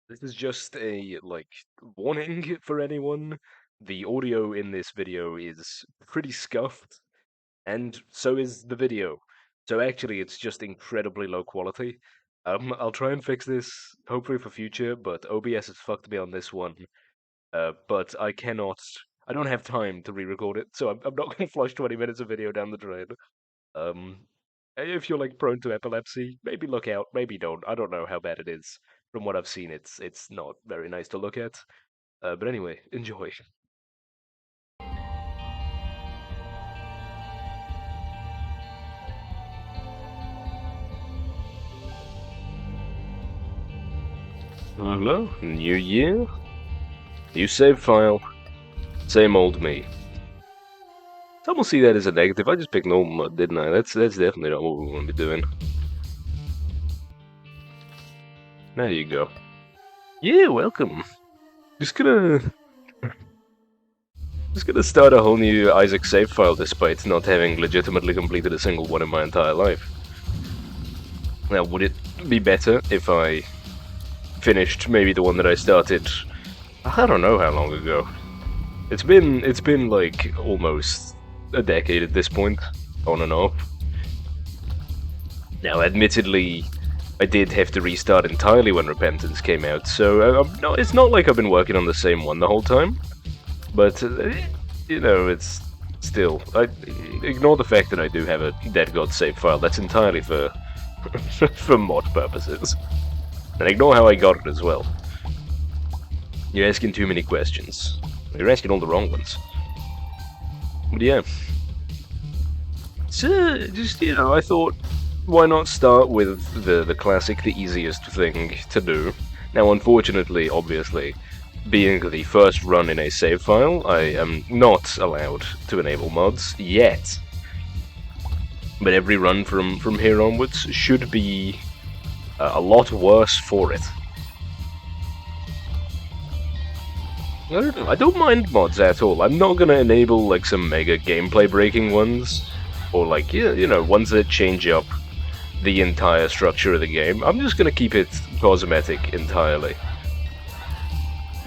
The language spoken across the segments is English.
This is just a, warning for anyone. The audio in this video is pretty scuffed, and so is the video. So actually, it's just incredibly low quality. I'll try and fix this, hopefully for future, but OBS has fucked me on this one. But I don't have time to re-record it, so I'm not gonna flush 20 minutes of video down the drain. Um, if you're prone to epilepsy, maybe look out, maybe don't. I don't know how bad it is. From what I've seen, it's not very nice to look at. But anyway, enjoy. Hello, new year, new save file, same old me. Some will see that as a negative. I just picked normal mode, didn't I? That's definitely not what we want to be doing. There you go. Yeah, welcome. Just gonna start a whole new Isaac save file despite not having legitimately completed a single one in my entire life. Now, would it be better if I finished maybe the one that I started? I don't know how long ago. It's been like almost a decade at this point, on and off. Now, admittedly, I did have to restart entirely when Repentance came out, so it's not like I've been working on the same one the whole time. But it's still. I ignore the fact that I do have a Dead God save file. That's entirely for for mod purposes. And ignore how I got it as well. You're asking too many questions. You're asking all the wrong ones. But yeah. So, just, I thought, why not start with the classic, the easiest thing to do? Now, unfortunately, obviously, being the first run in a save file, I am not allowed to enable mods yet. But every run from here onwards should be a lot worse for it. I don't know, I don't mind mods at all. I'm not gonna enable some mega gameplay breaking ones, or ones that change up the entire structure of the game. I'm just gonna keep it cosmetic entirely.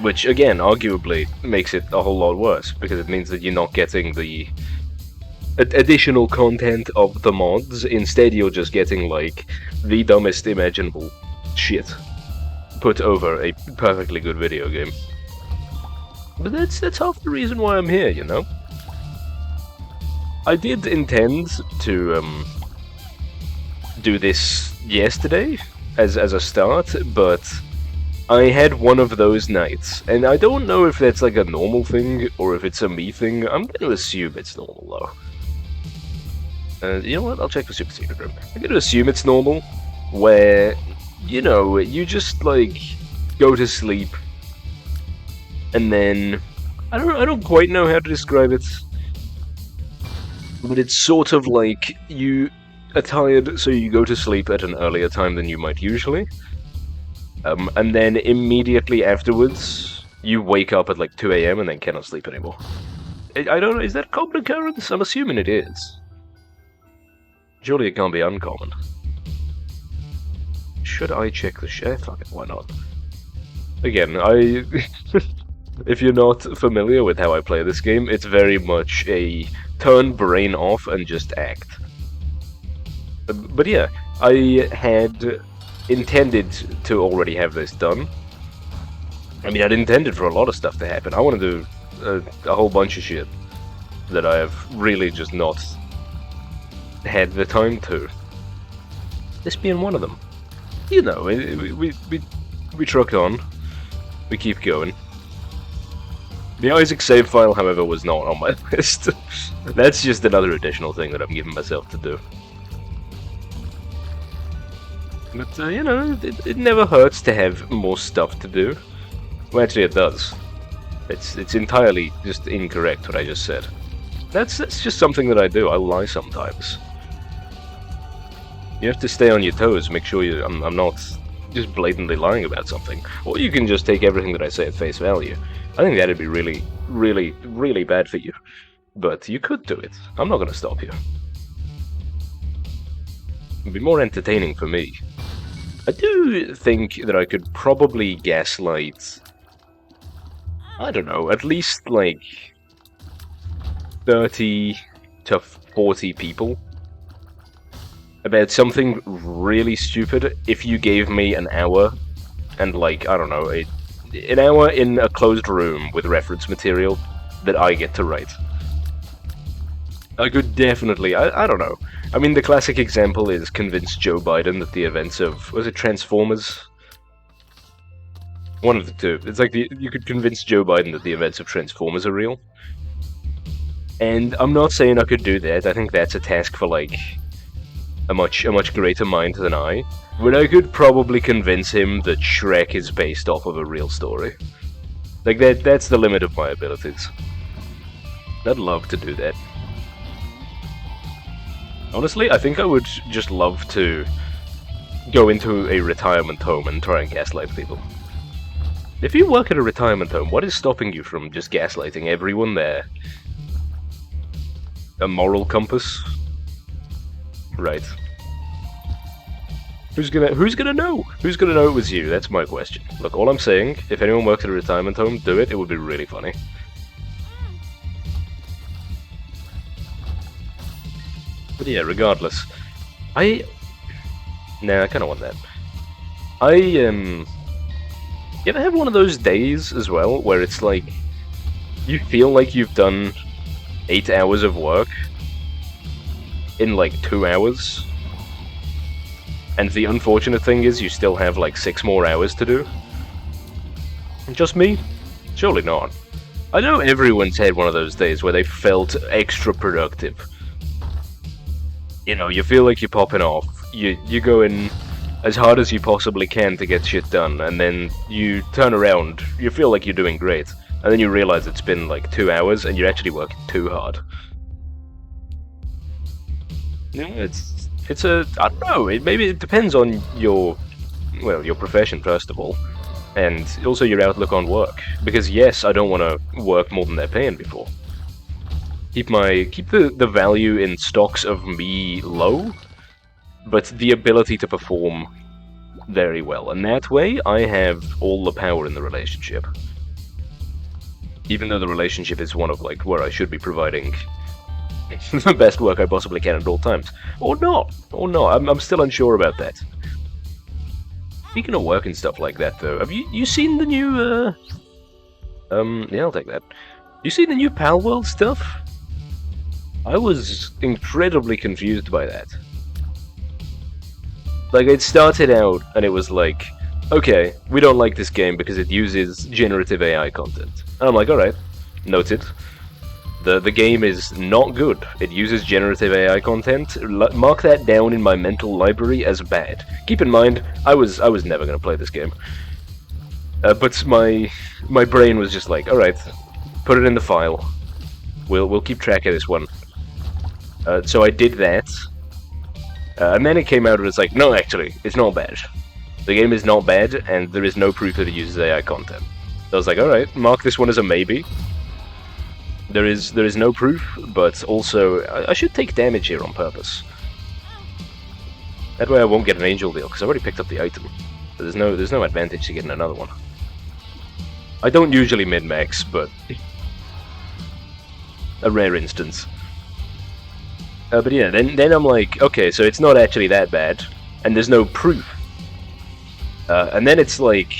Which, again, arguably makes it a whole lot worse, because it means that you're not getting the additional content of the mods. Instead, you're just getting, the dumbest imaginable shit put over a perfectly good video game. But that's half the reason why I'm here, you know? I did intend to, do this yesterday, as a start, but I had one of those nights, and I don't know if that's a normal thing, or if it's a me thing. I'm gonna assume it's normal, though. You know what? I'll check the Super Secret Room. I'm gonna assume it's normal, where, you just, go to sleep, and then... I don't quite know how to describe it, but it's sort of like you are tired, so you go to sleep at an earlier time than you might usually, and then immediately afterwards, you wake up at 2 AM and then cannot sleep anymore. I don't know, is that a common occurrence? I'm assuming it is. Surely it can't be uncommon. Should I check the share? Fuck it, why not? Again, if you're not familiar with how I play this game, it's very much a turn brain off and just act. But yeah, I had intended to already have this done. I mean, I'd intended for a lot of stuff to happen. I want to do a whole bunch of shit that I have really just not had the time to. This being one of them. We truck on. We keep going. The Isaac save file, however, was not on my list. That's just another additional thing that I'm giving myself to do. But, it never hurts to have more stuff to do. Well, actually, it does. It's entirely just incorrect what I just said. That's just something that I do. I lie sometimes. You have to stay on your toes, make sure I'm not just blatantly lying about something. Or you can just take everything that I say at face value. I think that'd be really, really, really bad for you. But you could do it. I'm not gonna stop you. It'd be more entertaining for me. I do think that I could probably gaslight, I don't know, at least like 30 to 40 people about something really stupid if you gave me an hour and, like, I don't know, an hour in a closed room with reference material that I get to write. I could definitely, I don't know. I mean, the classic example is convince Joe Biden that the events of, was it Transformers? One of the two. It's like you could convince Joe Biden that the events of Transformers are real. And I'm not saying I could do that. I think that's a task for, like, a much greater mind than I. But I could probably convince him that Shrek is based off of a real story. Like, that's the limit of my abilities. I'd love to do that. Honestly, I think I would just love to go into a retirement home and try and gaslight people. If you work at a retirement home, what is stopping you from just gaslighting everyone there? A moral compass? Right. Who's gonna know? Who's gonna know it was you? That's my question. Look, all I'm saying, if anyone works at a retirement home, do it. It would be really funny. But yeah, regardless. I kinda want that. You ever have one of those days as well, where it's like, you feel like you've done 8 hours of work in like 2 hours? And the unfortunate thing is you still have like 6 more hours to do? Just me? Surely not. I know everyone's had one of those days where they felt extra productive. You know, you feel like you're popping off. You go in as hard as you possibly can to get shit done, and then you turn around, you feel like you're doing great, and then you realize it's been like 2 hours and you're actually working too hard. Yeah, it's a, I don't know, maybe it depends on your profession first of all, and also your outlook on work. Because yes, I don't want to work more than they're paying me for. Keep the value in stocks of me low, but the ability to perform very well. And that way, I have all the power in the relationship. Even though the relationship is one of, like, where I should be providing the best work I possibly can at all times. Or not. I'm still unsure about that. Speaking of work and stuff like that, though, have you seen the new, yeah, I'll take that. You seen the new Palworld stuff? I was incredibly confused by that. Like, it started out, and it was like, okay, we don't like this game because it uses generative AI content. And I'm like, alright, noted. The game is not good. It uses generative AI content. Mark that down in my mental library as bad. Keep in mind, I was never gonna play this game. But my brain was just like, alright, put it in the file. We'll keep track of this one. So I did that. And then it came out and it's like, no, actually, it's not bad. The game is not bad, and there is no proof that it uses AI content. So I was like, alright, mark this one as a maybe. There is no proof, but also, I should take damage here on purpose. That way I won't get an angel deal, because I already picked up the item. So there's no advantage to getting another one. I don't usually min-max, but a rare instance. But yeah, then I'm like, okay, so it's not actually that bad, and there's no proof. And then it's like,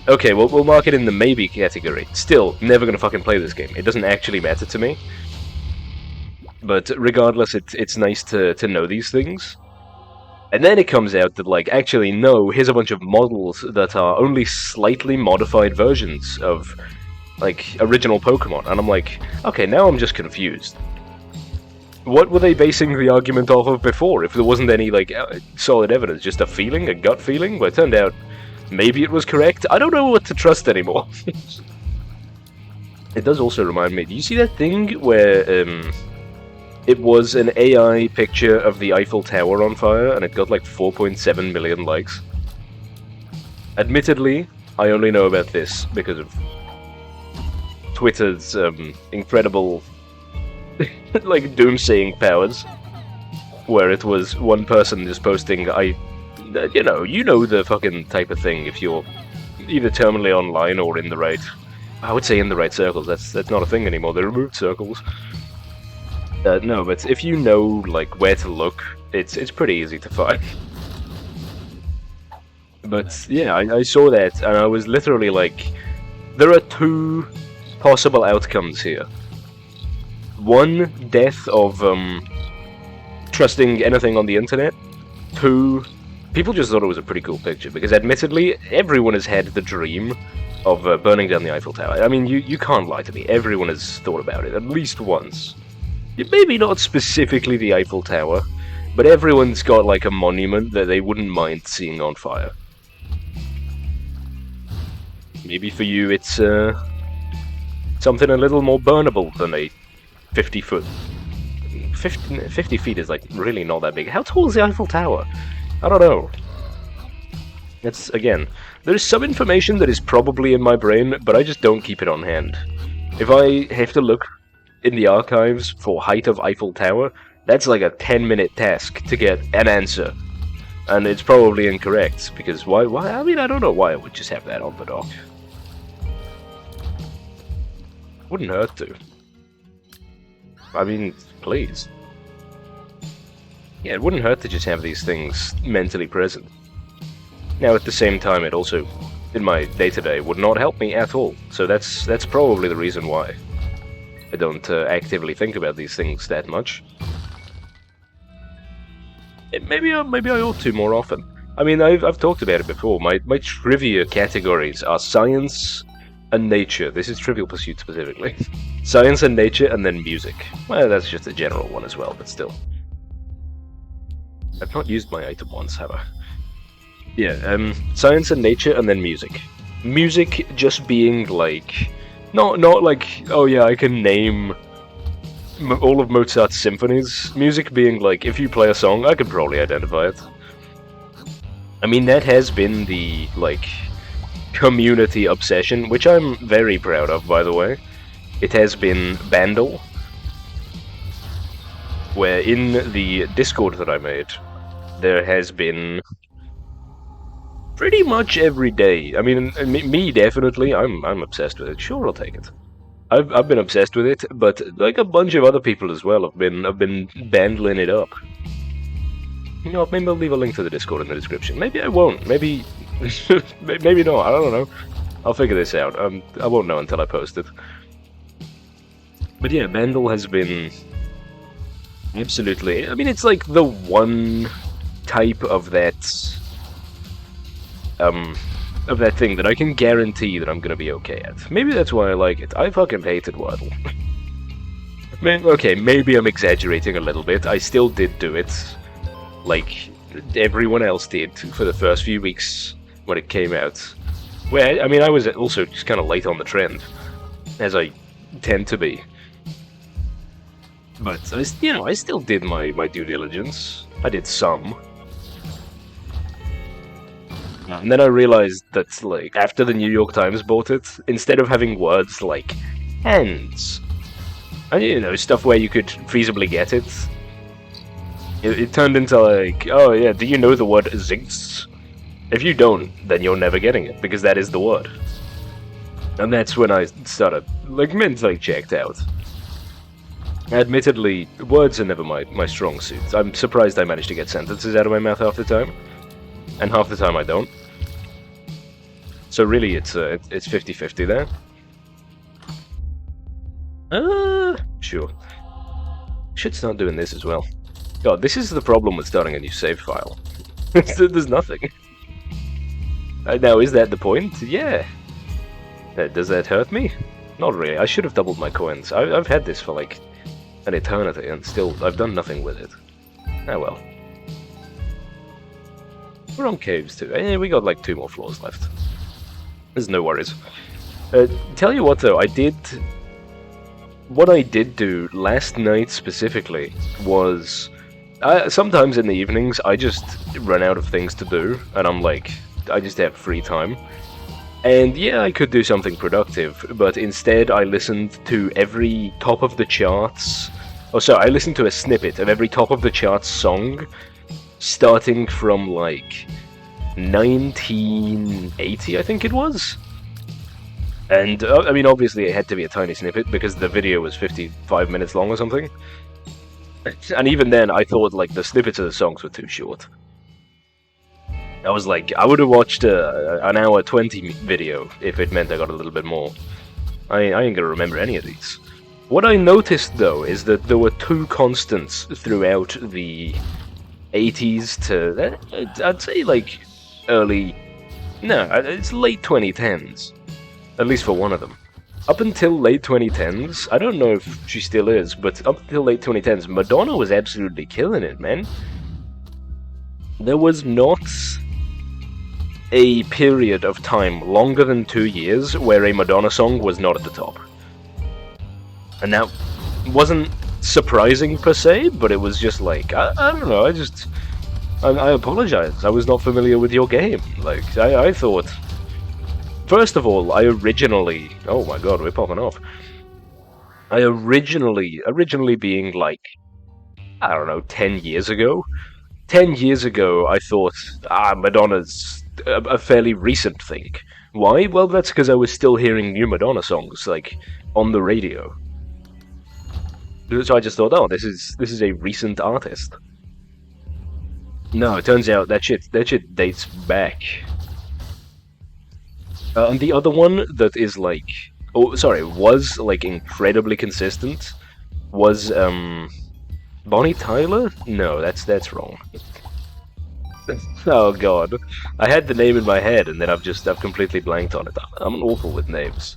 okay, well, we'll mark it in the maybe category. Still, never gonna fucking play this game. It doesn't actually matter to me. But regardless, it's nice to know these things. And then it comes out that, like, actually, no, here's a bunch of models that are only slightly modified versions of, like, original Pokemon. And I'm like, okay, now I'm just confused. What were they basing the argument off of before, if there wasn't any, like, solid evidence? Just a feeling, a gut feeling? Well, it turned out maybe it was correct. I don't know what to trust anymore. It does also remind me, do you see that thing where, it was an AI picture of the Eiffel Tower on fire, and it got like 4.7 million likes? Admittedly, I only know about this because of Twitter's, incredible like doomsaying powers, where it was one person just posting You know the fucking type of thing if you're either terminally online or in the right. I would say in the right circles. That's not a thing anymore. They removed circles. No, but if you know like where to look, it's pretty easy to find. But yeah, I saw that and I was literally like, there are two possible outcomes here. One, death of trusting anything on the internet. Two, people just thought it was a pretty cool picture because admittedly, everyone has had the dream of burning down the Eiffel Tower. I mean, you can't lie to me. Everyone has thought about it at least once. Maybe not specifically the Eiffel Tower, but everyone's got like a monument that they wouldn't mind seeing on fire. Maybe for you it's something a little more burnable than a 50-foot. 50 feet is like really not that big. How tall is the Eiffel Tower? I don't know. It's, again, there's some information that is probably in my brain, but I just don't keep it on hand. If I have to look in the archives for height of Eiffel Tower, that's like a 10-minute task to get an answer. And it's probably incorrect, because why? I mean, I don't know why I would just have that on the dock. Wouldn't hurt to. I mean, please. Yeah, it wouldn't hurt to just have these things mentally present. Now, at the same time, it also, in my day-to-day, would not help me at all. So that's probably the reason why I don't actively think about these things that much. Maybe I ought to more often. I mean, I've talked about it before. My trivia categories are science and nature. This is Trivial Pursuit specifically. Science and nature, and then music. Well, that's just a general one as well, but still. I've not used my item once, have I? Yeah, science and nature, and then music. Music just being like... Not like, oh yeah, I can name all of Mozart's symphonies. Music being like, if you play a song, I can probably identify it. I mean, that has been the, like, community obsession, which I'm very proud of, by the way. It has been Bandle, where in the Discord that I made, there has been pretty much every day. I mean, me definitely, I'm obsessed with it. Sure, I'll take it. I've been obsessed with it, but like a bunch of other people as well have been bandling it up. You know, maybe I'll leave a link to the Discord in the description. Maybe I won't. Maybe maybe not. I don't know. I'll figure this out. I won't know until I post it. But yeah, Bandle has been absolutely. I mean, it's like the one type of that thing that I can guarantee that I'm gonna be okay at. Maybe that's why I like it. I fucking hated Wordle. Okay, maybe I'm exaggerating a little bit. I still did do it, like everyone else did, for the first few weeks when it came out. Where, I mean, I was also just kind of late on the trend, as I tend to be. But, I still did my due diligence. I did some. And then I realized that, like, after the New York Times bought it, instead of having words like hands, and, stuff where you could feasibly get it, it turned into like, oh yeah, do you know the word zinx? If you don't, then you're never getting it, because that is the word. And that's when I started, like, mentally checked out. Admittedly, words are never my strong suit. I'm surprised I managed to get sentences out of my mouth half the time. And half the time I don't. So really, it's 50-50 there. Sure. Should start doing this as well. God, this is the problem with starting a new save file. There's nothing. Now, is that the point? Yeah. Does that hurt me? Not really. I should have doubled my coins. I've had this for like an eternity, and still, I've done nothing with it. Oh well. We're on caves too. We got like 2 more floors left. There's no worries. Tell you what though, what I did do last night specifically was, sometimes in the evenings I just run out of things to do, and I'm like, I just have free time. And yeah, I could do something productive, but instead I listened to every top of the charts. I listened to a snippet of every top of the charts song starting from like 1980, I think it was. And I mean, obviously, it had to be a tiny snippet because the video was 55 minutes long or something. And even then, I thought like the snippets of the songs were too short. I was like, I would have watched an hour 20 video if it meant I got a little bit more. I ain't gonna remember any of these. What I noticed though is that there were two constants throughout the 80s to I'd say like early, no, it's late 2010s, at least for one of them. Up until late 2010s, I don't know if she still is, but up until late 2010s, Madonna was absolutely killing it, man. There was not a period of time longer than 2 years where a Madonna song was not at the top. And that wasn't surprising per se, but it was just like, I don't know, I apologize. I was not familiar with your game. Like, I thought... First of all, I originally... Oh my god, we're popping off. I originally being like, I don't know, 10 years ago? 10 years ago, I thought, Madonna's a fairly recent thing. Why? Well, that's because I was still hearing new Madonna songs, like, on the radio. So I just thought, oh, this is a recent artist. No, it turns out that shit dates back. And the other one that is like, was like incredibly consistent was Bonnie Tyler? No, that's wrong. Oh god, I had the name in my head and then I've completely blanked on it. I'm awful with names.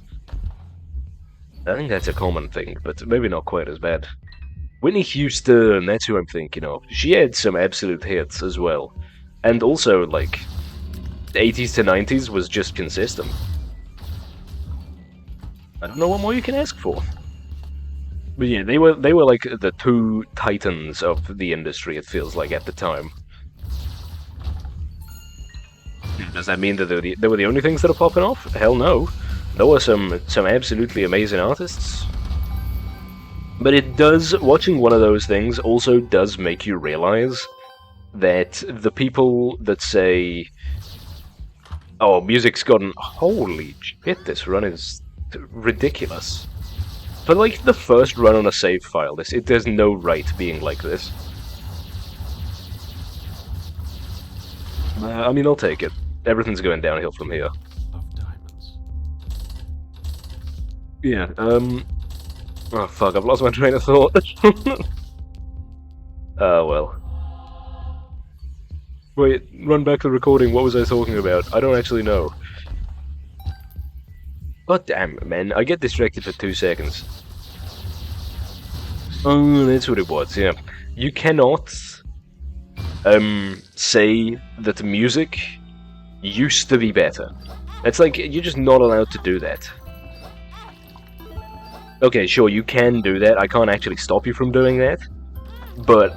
I think that's a common thing, but maybe not quite as bad. Whitney Houston, that's who I'm thinking of. She had some absolute hits as well. And also, like, 80s to 90s was just consistent. I don't know what more you can ask for. But yeah, they were like the two titans of the industry, it feels like, at the time. Does that mean that they were the only things that are popping off? Hell no. There were some absolutely amazing artists. But it does, watching one of those things also does make you realize that the people that say, oh, music's gotten, holy shit, this run is ridiculous. For like the first run on a save file, there's no right being like this. I mean, I'll take it. Everything's going downhill from here. Yeah, oh fuck, I've lost my train of thought. Oh well. Wait, run back to the recording, what was I talking about? I don't actually know. God damn it, man, I get distracted for 2 seconds. Oh, that's what it was, yeah. You cannot, say that music used to be better. It's like, you're just not allowed to do that. Okay, sure, you can do that. I can't actually stop you from doing that. But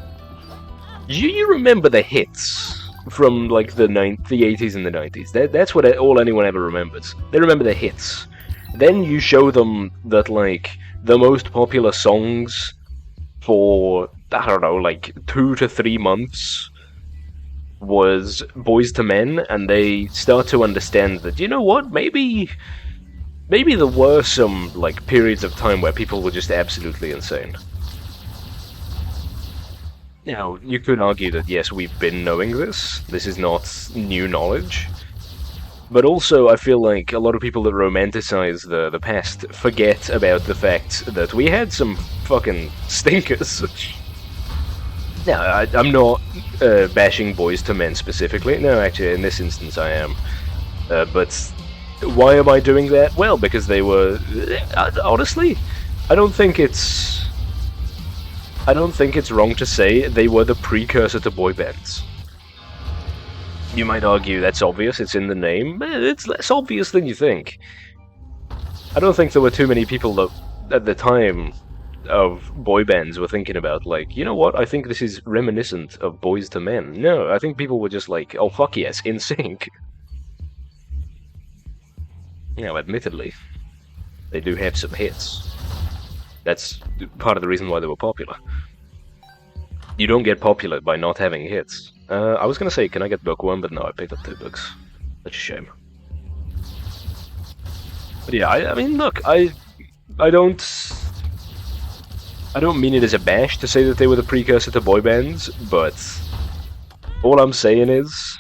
you remember the hits from like the 80s and the 90s. That's what all anyone ever remembers. They remember the hits. Then you show them that like the most popular songs for, I don't know, like 2 to 3 months was Boyz II Men, and they start to understand that, you know what, maybe there were some, like, periods of time where people were just absolutely insane. Now, you could argue that, yes, we've been knowing this. This is not new knowledge. But also, I feel like a lot of people that romanticize the past forget about the fact that we had some fucking stinkers. Now, I'm not bashing Boyz II Men specifically. No, actually, in this instance I am. But why am I doing that? Well, because they were... honestly, I don't think it's wrong to say they were the precursor to boy bands. You might argue that's obvious, it's in the name, but it's less obvious than you think. I don't think there were too many people that, at the time of boy bands, were thinking about, like, you know what, I think this is reminiscent of Boyz II Men. No, I think people were just like, oh fuck yes, NSYNC. You know, admittedly, they do have some hits. That's part of the reason why they were popular. You don't get popular by not having hits. I was gonna say, can I get Bookworm, but no, I picked up 2 books. Such a shame. But yeah, I mean, look, I don't, I don't mean it as a bash to say that they were the precursor to boy bands, but all I'm saying is,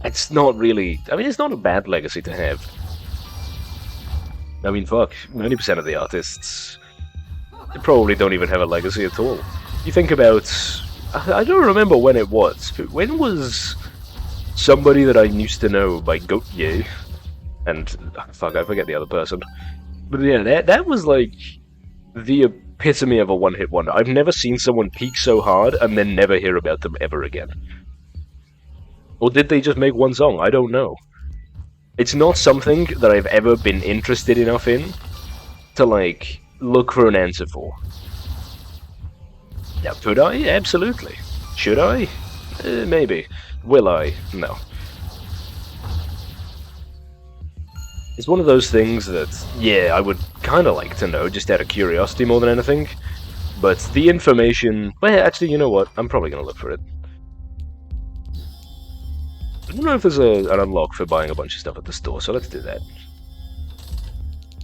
it's not really. I mean, it's not a bad legacy to have. I mean, fuck, 90% of the artists probably don't even have a legacy at all. You think about. I don't remember when it was. But when was somebody that I used to know by Goatye? And fuck, I forget the other person. But yeah, that was like the epitome of a one-hit wonder. I've never seen someone peak so hard and then never hear about them ever again. Or did they just make one song? I don't know. It's not something that I've ever been interested enough in to, like, look for an answer for. Now, could I? Absolutely. Should I? Maybe. Will I? No. It's one of those things that, yeah, I would kind of like to know, just out of curiosity more than anything. But the information... Well, actually, you know what? I'm probably going to look for it. I don't know if there's an unlock for buying a bunch of stuff at the store, so let's do that.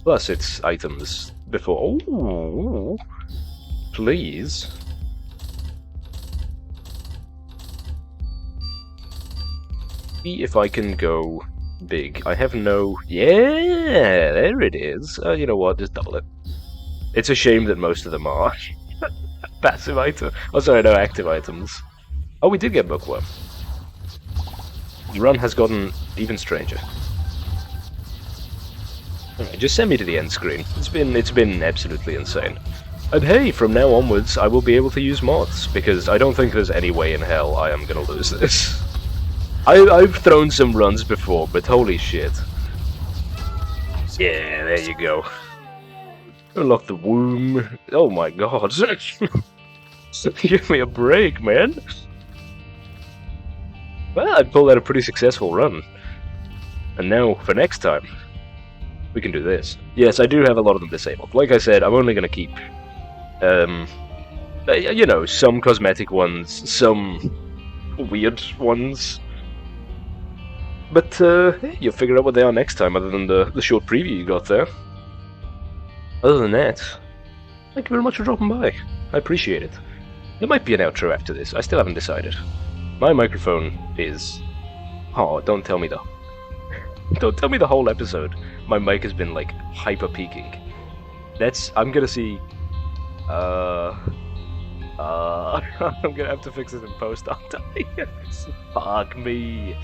Plus, it's items before... Ooh, please. See if I can go big. I have no... Yeah, there it is. You know what, just double it. It's a shame that most of them are passive items. Oh, sorry, no, active items. Oh, we did get Bookworm. The run has gotten even stranger. Alright, just send me to the end screen. It's been absolutely insane. And hey, from now onwards, I will be able to use mods, because I don't think there's any way in hell I am gonna lose this. I've thrown some runs before, but holy shit. Yeah, there you go. Unlock the womb. Oh my god. Give me a break, man. Well, I'd call that a pretty successful run. And now, for next time, we can do this. Yes, I do have a lot of them disabled. Like I said, I'm only gonna keep, you know, some cosmetic ones, some weird ones. But, you'll figure out what they are next time, other than the short preview you got there. Other than that, thank you very much for dropping by. I appreciate it. There might be an outro after this, I still haven't decided. My microphone is... Oh, don't tell me the... Don't tell me the whole episode. My mic has been, like, hyper-peaking. That's... I'm gonna see... I'm gonna have to fix it in post, aren't I? Fuck me.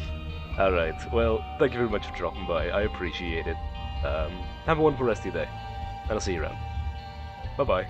Alright, well, thank you very much for dropping by. I appreciate it. Have a wonderful rest of your day. And I'll see you around. Bye-bye.